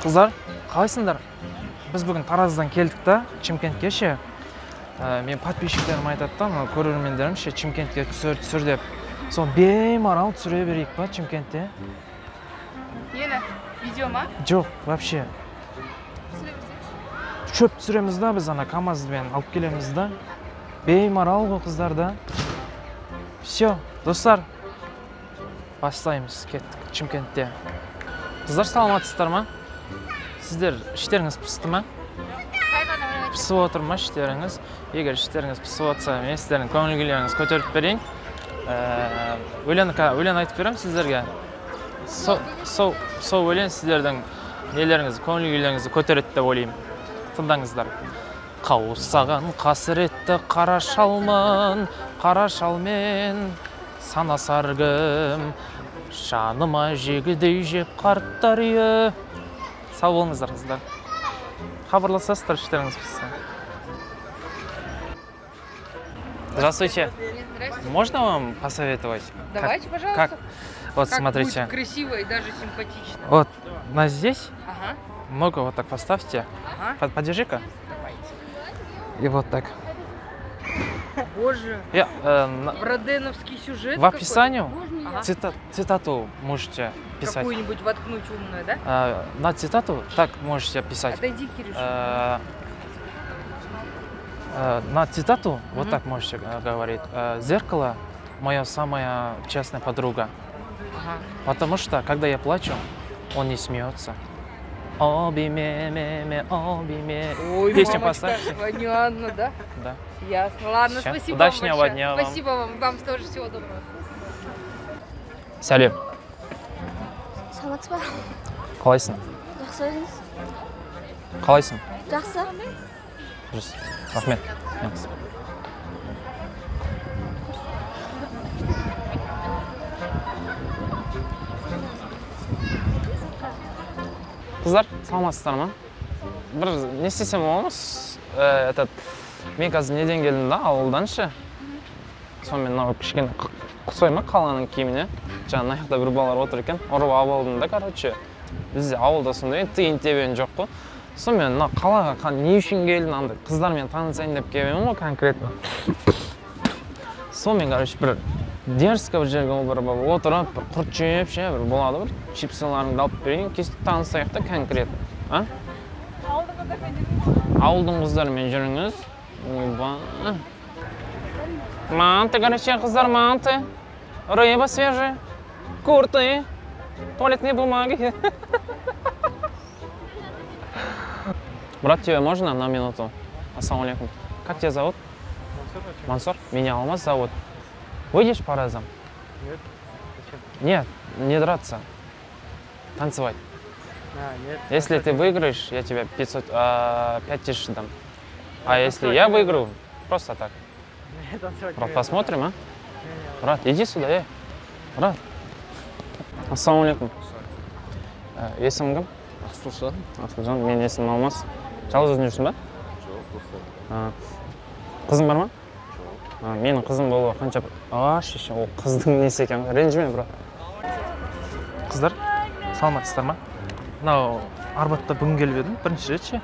Қыздар, қалайсыңдар? Біз бүгін Тараздан келдік та, Чимкентке ше. Мен подписчиктерім айтады да, көрермендерім ше Чимкентке түсір деп. Сол беймарал түсіре берейік па Чимкентте? Нені? Видео ма? Жоқ, вообще. Шөп түсіреміз да, біз ана КамАЗбен алып келеміз да. Беймарал ғой қыздар да. Все, достар. Бастаймыз, кеттік Чимкентте. Қыздар, саламатсыздар ма? Сіздер іштеріңіз пісті ма? Пісіп отыр ма іштеріңіз? Егер іштеріңіз пісіп отса, мен сіздердің көңіл күйлеріңіз көтеріп берейін. Өлең айтып берем сіздерге. Сол өлең сіздердің нелеріңіз, көңіл күйлеріңізді көтереді деп ойлаймын. Тыңдаңыздар. Қауысаған қасіретті қара шалмын, қара шалмен санасар кім, жаныма жегідей жеп қарттар үйі. Сау болыңыздар, қыздар. Хабарласасыздар, іштеріңіз піссе. Здравствуйте. Можно вам посоветовать? Давайте, пожалуйста. Как? Вот, как смотрите. Будет красиво и даже симпатично. Вот, на здесь. Ага. Много вот так поставьте. Ага. Подержи-ка. Давайте. И вот так. Боже. Роденовский сюжет. В описании ага. цитату можете писать. Какую-нибудь воткнуть умную, да? На цитату так можете писать. Отойди, Кирюша. На цитату вот так можете говорить. Зеркало – моя самая честная подруга. Ага. Потому что, когда я плачу, он не смеется. Обиме, обиме. Ой, песню мамочка, поставьте. понятно, да? Да. Ясно. Ладно, Всё. спасибо Удачного вам дня большое. вам. Спасибо вам. Вам тоже всего доброго. Сәлем. Саламатсыз ба? Қалайсың? Жақсы өзіңіз? Қалайсың? Жақсы. Дұрыс. Рахмет. Жақсы. Қыздар, саламатсыздар ма? Бір не істесем болмас? Мен қазір неден келдім да, ауылдан ше. Сонымен мынау кішкене құсай ма қаланың киіміне. Жаңа мына жақта бір балалар отыр екен. Ұрып алып алдым да, короче. Бізде ауылда сондай тиын тебен жоқ қой. Сонымен мына қалаға не үшін келдім, андай қыздармен танысайын деп келгенмін ғой конкретно. Сонымен, короче, бір дерзко бір жерге бір отырып, бір құрт жеп ше, бір болады бір чипсыларыңды алып берейін, танысайық та конкретно. Ауылдың қыздарымен жүріңіз. Манты, короче, қыздар, манты. Рыба свежая, курты, туалетные бумаги. Брат, тебе можно на минуту? Ассаламу алейкум. Как тебя зовут? Мансур. Меня Алмаз зовут. Выйдешь по разам? Нет. Зачем? Нет, не драться. Танцевать. Нет. Если ты выиграешь, я тебе 5000 дам. А если я выиграю, просто так. Нет, танцевать. Брат, посмотрим, а? Брат, иди сюда, Брат. Ассаламу алейкум. Есім кім? Асылжан. Асылжан, мен есімім Алмаз. Жалғыз өзің жүрсің ба? Жоқ, осы. Қызың бар ма? Жоқ. Менің қызым болуға қанша... шеше, ол қыздың несі екен, ренжіме, брат. Қыздар, саламатсыздар ма? Мынау Арбатта бүгін келіп едім, бірінші рет ше.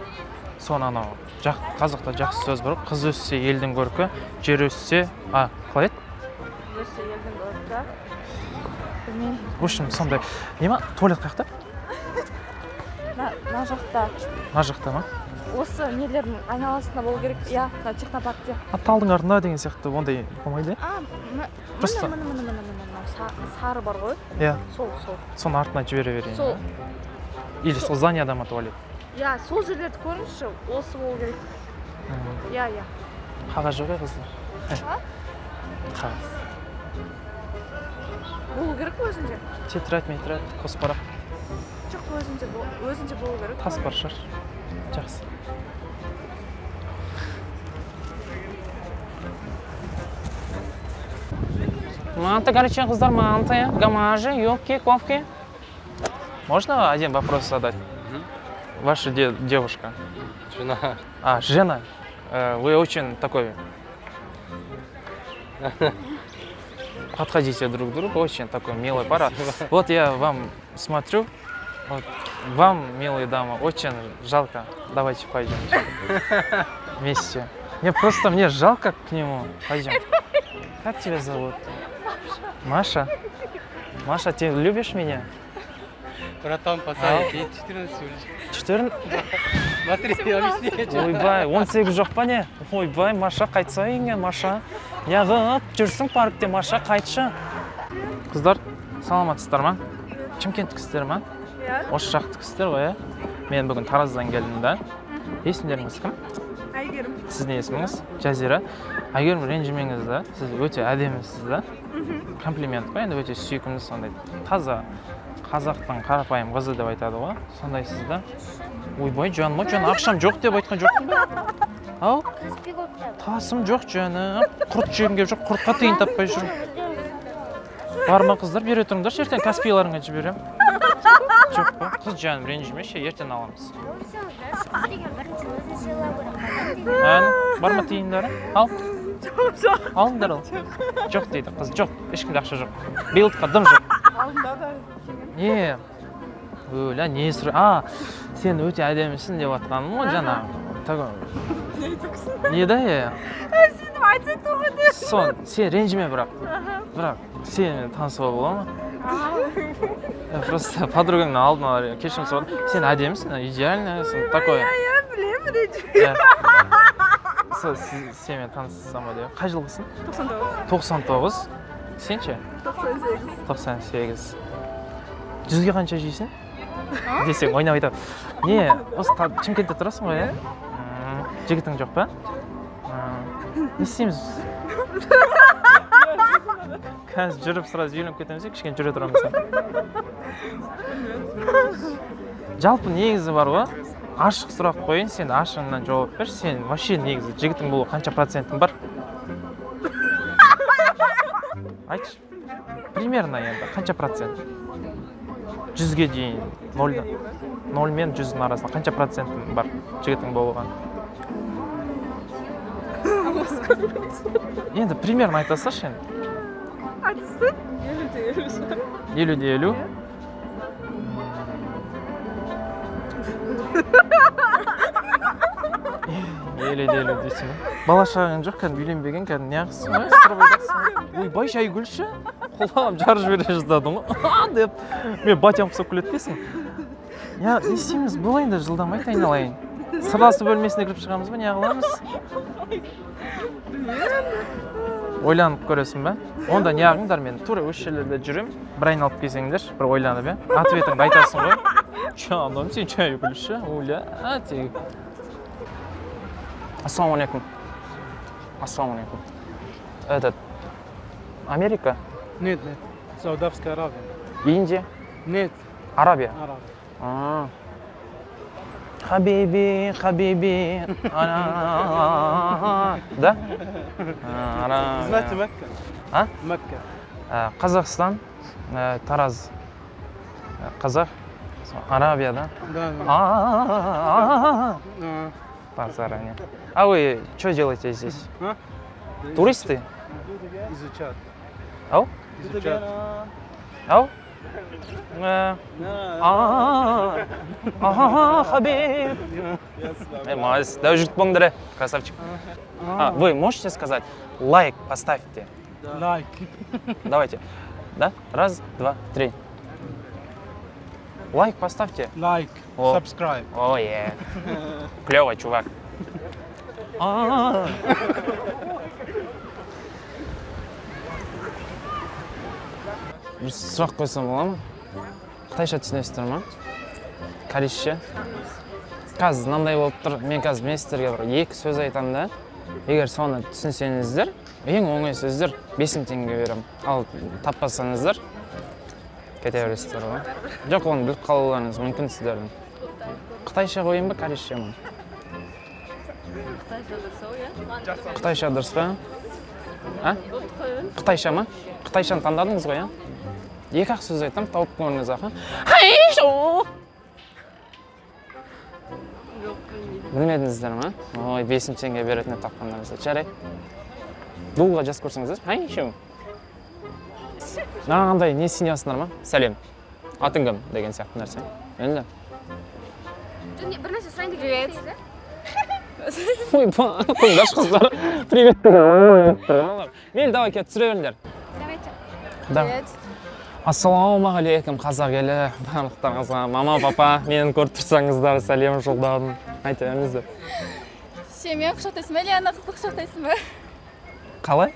Соны анау қазақта жақсы сөз бар, қыз өссе елдің көркі, жер өссе... қалай еді? Қыз өссе елдің көркі. Білмеймін. В общем, сондай. Нема? Туалет қаяқта? Мына жақта. Мына жақта ма? Осы нелердің айналасында болу керек. Я, мына технопаркте. Талдың артында деген сияқты ондай болмайды? Просто мына сары бар ғой. Иә. Сол. Соны артына жібере берейін. Сол. Или сол зданияда ма туалет? Я, сол жерлерді көріңізші, осы болу керек. Я. Қағаз жоқ қыздар. Қағаз. Болу керек өзінде. Тетрадь, қос парақ. Жоқ, өзінде болу керек. Тас бар шығар. Жақсы. Манты, короче, қыздар, манты, гамажи, юбки, кофки. Можно один вопрос задать? Ваша девушка? Жена. Жена. Вы очень такой... подходите друг к другу, очень такой милая пара. Вот я вам смотрю, вот, Вам, милые дамы, очень жалко. Давайте пойдем. Вместе. Мне жалко к нему. Пойдем. Как тебя зовут? Маша. Маша, ты любишь меня? Братан, пацан, тебе 14 уже. 14? Смотри, объясни. Ойбай, 18 жоқ па не? Ойбай, Маша, қайтсайың, Маша. Неғып жүрсің паркте, Маша, қайтшы. Қыздар, саламатсыздар ма? Шымкенттіксіздер ма? Иә. Осы жақтіксіздер ғой, иә? Мен бүгін Тараздан келдім да. Есімдеріңіз кім? Әйгерім. Сіздің есіміңіз? Жазира. Әйгерім, ренжімеңіз да. Сіз өте әдемісіз да. Комплимент қой, енді өте сүйкімді сондай. Таза қазақтың қарапайым қызы деп айтады ғой. Сондайсыз да. Ойбай, жаным, ақшам жоқ деп айтқан жоқпын ба? Ау? Тасым жоқ жаным. Құрт жегім келіп жоқ, құртқа тиын таппай жүрмін. Бар ма қыздар, бере тұрыңдаршы, ертең Каспийларыңа жіберем. Жоқ па? Қыз жаным, ренжімеші, ертең аламыз. Бар ма тиындары? Ал. Алыңдар ал. Жоқ дейді қыз, жоқ, ешкімде ақша жоқ. Билдқа дым жоқ. Алдында да. Не? Өлә, не сұрай? Сен өте әдемісің деп атқаным ғой жаңа. Не да, е? Сеніп айтса тоғыды. Сен ренжіме бірақ. Сен танысуға бола ма? Просто подругаңның алдына кешірім сұрадым. Сен әдемісің, идеальныйсың, такой. Білем, ренжіме. Сенімен танысам ба деп. Қай жылғысың? 99. 99. Сен ше? 98. 98. 100-ге қанша жейсің? Десең, ойнап айтады. Не, осы Шымкентте тұрасың ғой, е? Жігітің жоқ па? Не істейміз? Қазір жүріп сразу үйленіп кетеміз, кішкене жүре тұрамыз. Жалпы негізі бар ғой, ашық сұрақ қойын, сен ашығынан жауап бер, сен вообще негізі жігітің болу қанша процентің бар? Айтшы, примерно енді, қанша процент? 100-ге дейін, 0 мен 100-дің арасында қанша процентің бар жігітің болуған? Енді примерно айта салшы енді. Айтысы? 50-50. 50-50? Еле-делі дейсің. Бала шағың жоқ, кәдім үйленбеген, кәдім неғысың ғой, сұрып айтасың. Ойбай, шай күлші. Қолағым жарып жібере жаздадың ғой. Деп, мен батям құсап күледі дейсің. Не істейміз, болайын да жылдамай айналайын. Сырласы бөлмесіне кіріп шығамыз ба, не қыламыз? Ойланып көресің ба? Онда не ағыңдар, мен тура өз жерлерде жүрем, бір айналып келсеңдер, бір ойланып, ответіңді айтасың ғой. Жаным, сен шай күлші, ойла, тегі. Ассаламу алейкум. Ассаламу алейкум. Этот, Америка? Нет. Саудовская Аравия. Индия? Нет. Арабия? Аравия. Хабиби. Да? Знаете Мекка? А? Мекка. Қазақстан, Тараз. Қазақ, Арабия, да? Да. Заранее. А вы что делаете здесь? Туристы? Изучать. Ау? Изучать. Ау? Хабиб. Молодец. Да, жить бондаре, красавчик. Вы можете сказать лайк поставьте? Лайк. Давайте. Да? Раз, два, три. Лайк поставьте. Лайк. О. Subscribe. Ой, клево, чувак. Bir сұрақ қойсам бола ма? Қытайша түсінесіздер ма? Корейше? Қазір мынандай болып тұр. Мен қазір мен сіздерге бір екі сөз айтамын да. Егер соны түсінсеңіздер, ең оңай сөздер 5 теңге беремін. Ал таппасаңыздар, кете бересіздер ғой. Жоқ, оны біліп қалуларыңыз мүмкін сіздердің. Қытайша қойын ба, корейше ма? Қытайша дұрыс па? Қытайша ма? Қытайшаны таңдадыңыз ғой, екі-ақ сөз айтам, тауып көріңіз аға. Хайшо! Білмедіңіздер ма? Ой, 5 теңге беретіне тапқандарыңызда. Жарай. Гуглға жазып көрсеңіздер. Хайшо! Қандай не сенесіңдер ма? Сәлем. Атың кім деген сияқты нәрсе. Енді Bir narsa sorayın degan edingiz-a? Ой, qo'yinglar qizlar. Привет degan. Meni давай ket suraveringlar. Привет. Assalomu alaykum qozoq eli. Barliqlaringizga mama, papa, meni ko'rib tursangizlar, salom yo'lladim. Aytaveringizlar. Sen meni quchoqlaysizmi, Liyana qizni quchoqlaysizmi? Qalay?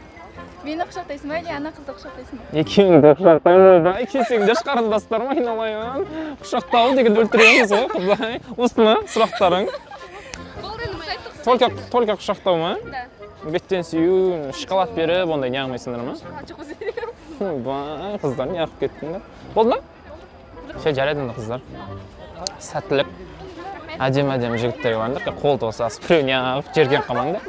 Meni quchoqlaysizmi, Liyana qizni quchoqlaysizmi? Ikkingizni quchoqlayman. Ikkingiz qarindoshlarmi aynalayman. Quchoqlab degan o'ltiramiz ku qizlar. Ustma suroqlaring. Только quchoqlaymi? Betdan suyu, shokolad berib, unday yag'maysinlarmi? Voy, qizlar yoqib ketdinglar. Bo'ldimi? Shu jarayonda qizlar. Satilib. Ajim jigitlar varlar, qo'l to'sa, sprenya, jergan qamangda.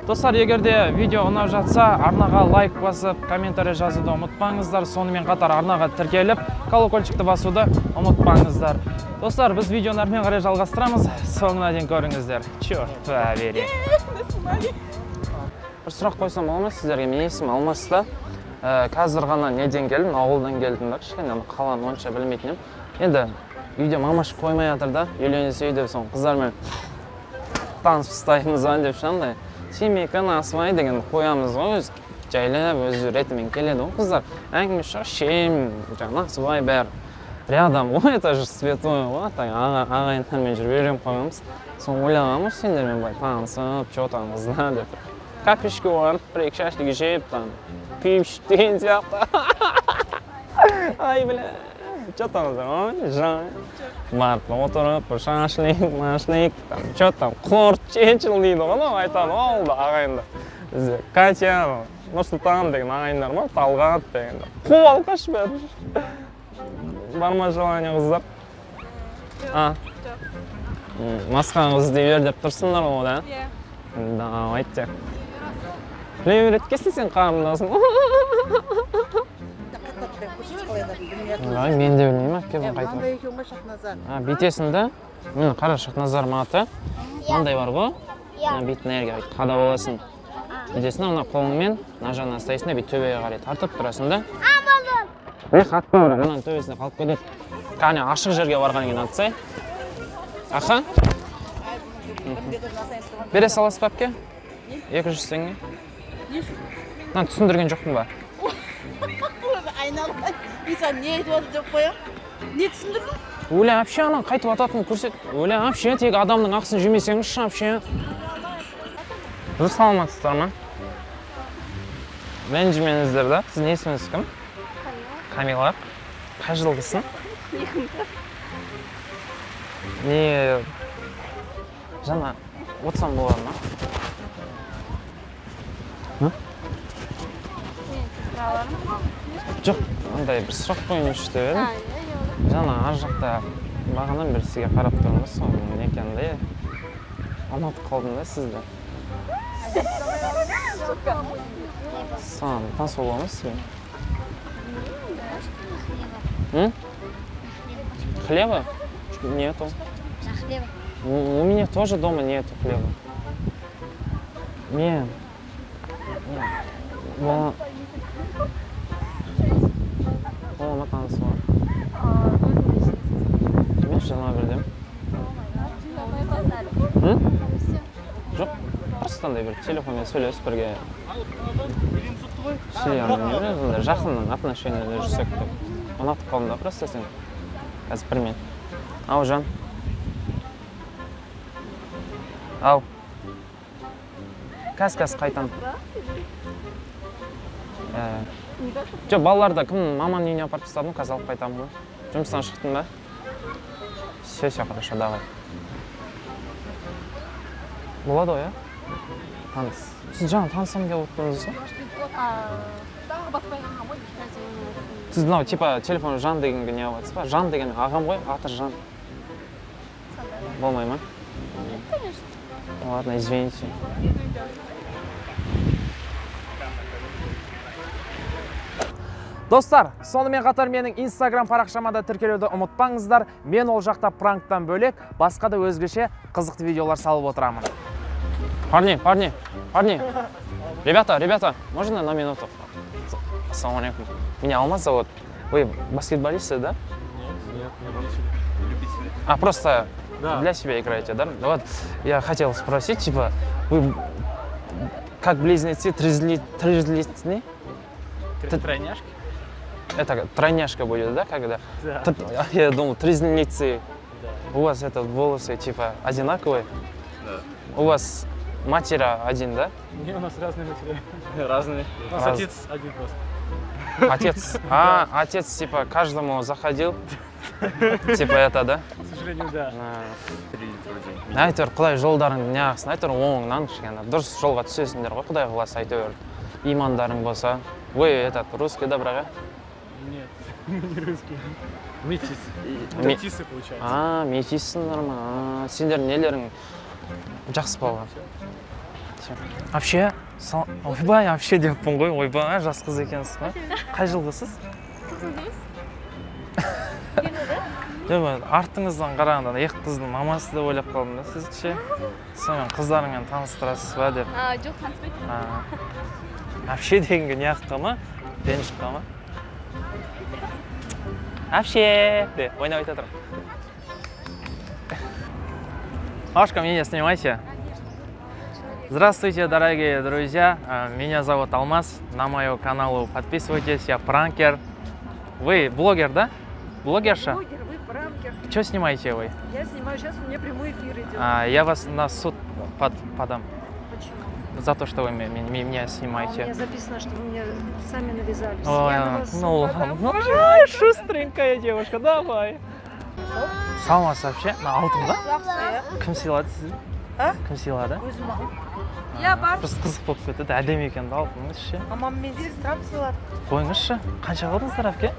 Do'stlar, agarda video unab жатса, arnaga like bosib, kommentariy yozishni unutmangizlar. Sonымен қатар arnaga tirkelib, колокольчикті басуды unutmangizlar. Do'stlar, biz videoni armen qaray жалғастырамыз. So'ngina дейін ko'ringizlar. Черт побери. Bir сұрақ qo'ysam bo'ladimi sizlarga? Mening ismim Almaslar. Қазір ғана неден келдім? Ауылдан келдім да, кішкене қаланы онша білмейтінім. Енді үйде мамаш қоймай жатыр да, үйленсе үйде соң қыздармен танысып ұстаймыз деп шандай. Семейка насыбай деген қоямыз ғой, өз жайлап, өз ретімен келеді ғой қыздар. Әңгіме шашем, насыбай бәрі. Рядом, ой, это же святой, вот, ағайындармен жүріп үйреніп қойғанбыз. Соң ойлағанбыз, сендермен былай танысып, что-таңыз да деп. Кафешке барып, бір-екі шашлық жеп, пиво ішіп деген сияқты. Ай, бля, что-таңыздар, ой, жан. Барып, отырып, бір шашлық, что-там, құрт, ченчіл дейді ғой, айтады, ол да ағайындар. Бізде Катя, Нұрсұлтан деген ағайындар бар, Талғат деген. Қу алқаш бәрі. Бар ма желание қыздар? Масқан қыз дей бер деп тұрсыңдар ғой, да? Иә. Давайте. Привет, сен қарындасың? Мен де білмеймін, әпкемін қайтып. Маңдай екен ба Шахназар? Бетесінде, қара Шахназар маты. Маңдай бар ғой? Бетін әрге қада боласың. Бетесінде, ана қолыңмен, мына жағынан ұстайсың да, бет төбеге қарай тартып тұрасың да. Қатпа бұрын, мұнан төбесіне қалып кетеді. Қане ашық жерге барған екен атсай. Аха? Бере саласыз ба әпке? 200 теңге. Мынаны түсіндірген жоқпын ба? Айналып, инсан не айтып отыр деп қоям? Не түсіндірдің? Өлі әпше анан қайтып ататынын көрсет. Өлі әпше, тек адамның ақысын жемесеңізші әпше. Бір саламатсыздар ма? Ренжімеңіздер да. Сіз не есіміңіз кім? Камила. Қай жылғысың? Не... Жана, отсам болар ма? Жоқ, андай бір сұрақ қойыңызшы деп едім. Жана, ар жақта бағанан бір сізге қарап тұрмыз, соның не екенде. Ұнатып қалдым да сізді. Саған таныс боламыз сізбен? Хлеба? Нету. Хлеба. У меня тоже дома нету хлеба. Мен. Олама танысы бар. Мен жиырма бірдем. Жоқ, просто андай бір телефонмен сөйлесіп бірге. Жақыннан отношениялар жүрсек деп. Ұнатып қалдым да просто сен. Қазір бірмен. Ау, жан. Ау. Кәз қайтам. Жоқ, балаларда кім маманың үйіне апарып тастадым, қазір алып қайтамын ғой. Жұмыстан шықтың ба? Все, хорошо, давай. Болады ғой, иә? Таныс. Сіз жаңа танысам деп отырдыңыз ба? Сіз мынау, типа, телефон Жан дегенге не аласыз ба? Жан деген ағам ғой, аты Жан. Болмай ма? Конечно. Ладно, извините. Достар, сонымен қатар менің Instagram парақшамада тіркелуді ұмытпаңыздар. Мен ол жақта пранктан бөлек, басқа да өзгеше қызықты видеолар салып отырамын. Парни. Ребята, можно на минуту? Ассаламу алейкум. Меня Алмаз зовут. Вы баскетболисты, да? Нет, я вообще любитель. А, просто Да. для себя играете, да? Вот я хотел спросить, типа, вы как близнецы, трезлицны? Тройняшки? Это тройняшка будет, да, когда? Да. Я думал, трезлицы. У вас это волосы, типа, одинаковые? Да. У вас матерь один, да? Не, у нас разные материалы. Разные. У нас Раз- отец один просто. Отец, отец, типа, каждому заходил, типа это, да? К сожалению, да. Әйтеуір Құдай жолдарың неғысын, әйтеуір оңынан кішкене дұрыс жолға түсесіңдер ғой, Құдай қаласа әйтеуір имандарың болса. Вы этот русский да, бірақ? Нет, мы не русские. Метис. Ми- Метисы, получается. Метиссіңдер ма? Сендер нелерің жақсы болған. Вообще, ойбай, вообще деппін ғой, ойбай, жас қыз екенсіз ғой. Қай жылғысыз? Жоқ, артыңыздан қарағанда екі қыздың мамасы деп ойлап қалдым да, сіз ше? Сонымен қыздарыңмен таныстырасыз ба деп. Жоқ, таныспайтын. Вообще дегенге не аққа ма? Ренжікқа ма? Вообще де ойнап айта тұрмын. Ашка, меня не снимайте. Здравствуйте, дорогие друзья. Меня зовут Алмаз. На мою каналу подписывайтесь. Я пранкер. Вы блогер, да? Блогерша? Блогер, вы пранкер. Что снимаете вы? Я снимаю, сейчас у меня прямой эфир идет. Я вас на суд подам. Почему? За то, что вы меня А у меня снимаете. записано, что вы мне сами навязались. Ой, Я на вас ну подам. ладно. Ай, шустренькая девушка, давай. Саламатсыз вообще? На алтын да? Жақсы, Кім сыйлады сізді? А? Кім сыйлады? өзім алып. Я бар. Просто қызық болып кетті. Әдемі екен да алтыныңыз ше. Мамам мен сестрам сыйлады. Қойыңызшы. Қанша қылдыңыздар әпке?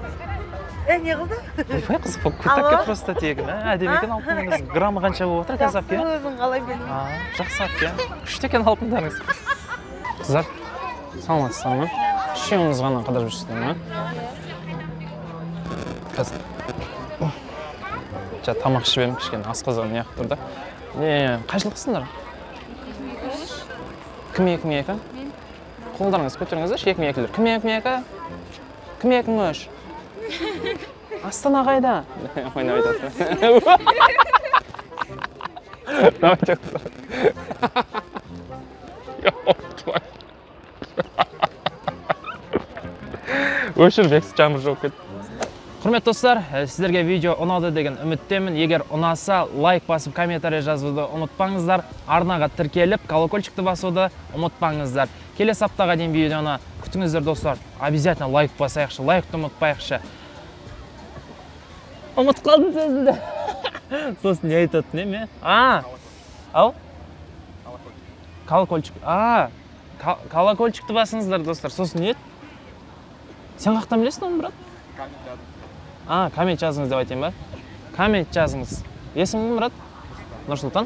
Не қылды? Ойбай қызық болып кетті Алло? әпке просто тегін. Әдемі екен алтыныңыз. Граммы қанша болып отыр қазір әпке? өзің қалай білдің? Жақсы әпке. Күшті екен алтындарыңыз. Қыздар, саламатсыздар ма? Үшеуіңіз ғана қыдырып жүрсіздер ма? Қазір. Тамақ ішіп едім, кішкене асқазаным неғып тұр да. Қай жылғысыңдар? Кім екі? Мен. Қолдарыңыз көтеріңіздерші, 2002-лер. Кім екі? Кім 2003? Астана қайда? Ойнап айтасың. Өшір бексіз жамыр жоқ кетті. Құрметті достар, сіздерге видео ұнады деген үміттемін. Егер ұнаса, лайк басып, комментарий жазуды ұмытпаңыздар. Арнаға тіркеліп, колокольчикті басуды ұмытпаңыздар. Келесі аптаға дейін видеоны күтіңіздер, достар. Обязательно лайк басайықшы, лайкты ұмытпайықшы. Ұмыт қалдым сөзімді. Сосын не айтатын еме? Ау? Колокольчик. Колокольчикті басыңыздар, достар. Сосын не еді? Сен қақтан білесің оны, брат? Коммент жазыңыз деп айтайын ба? Коммент жазыңыз. Есім кім, брат? Нұрсұлтан?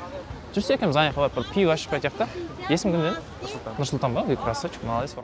Жүрсе екенбіз аяққа барып пиво ашып қайтайық та. Есім кім деді? Нұрсұлтан ба? Красавчик, молодец.